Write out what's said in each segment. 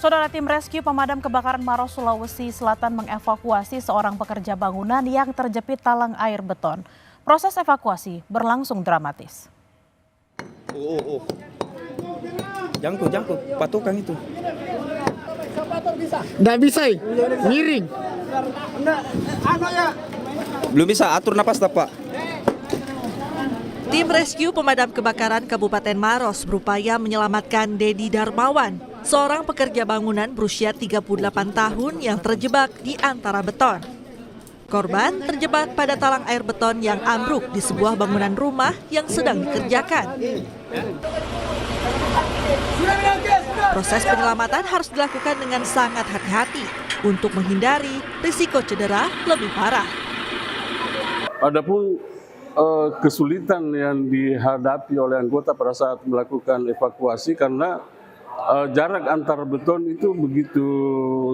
Saudara, tim rescue pemadam kebakaran Maros, Sulawesi Selatan mengevakuasi seorang pekerja bangunan yang terjepit talang air beton. Proses evakuasi berlangsung dramatis. Jangkuk, patokan itu. Nggak bisa, miring. Belum bisa atur napas Pak. Tim rescue pemadam kebakaran Kabupaten Maros berupaya menyelamatkan Dedi Darmawan, seorang pekerja bangunan berusia 38 tahun yang terjebak di antara beton. Korban terjebak pada talang air beton yang ambruk di sebuah bangunan rumah yang sedang dikerjakan. Proses penyelamatan harus dilakukan dengan sangat hati-hati untuk menghindari risiko cedera lebih parah. Adapun kesulitan yang dihadapi oleh anggota pada saat melakukan evakuasi karena jarak antar beton itu begitu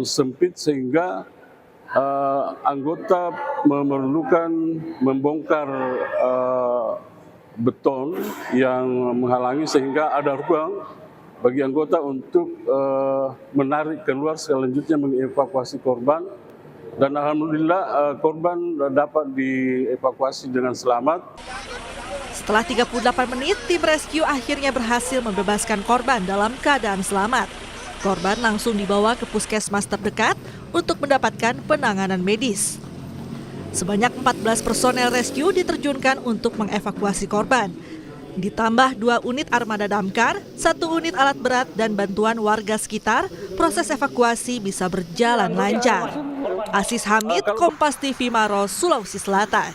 sempit sehingga anggota memerlukan membongkar beton yang menghalangi sehingga ada ruang bagi anggota untuk menarik keluar selanjutnya mengevakuasi korban. Dan alhamdulillah korban dapat dievakuasi dengan selamat. Setelah 38 menit, tim rescue akhirnya berhasil membebaskan korban dalam keadaan selamat. Korban langsung dibawa ke puskesmas terdekat untuk mendapatkan penanganan medis. Sebanyak 14 personel rescue diterjunkan untuk mengevakuasi korban. Ditambah 2 unit armada damkar, 1 unit alat berat dan bantuan warga sekitar, proses evakuasi bisa berjalan lancar. Aziz Hamid, Kompas TV Maros, Sulawesi Selatan.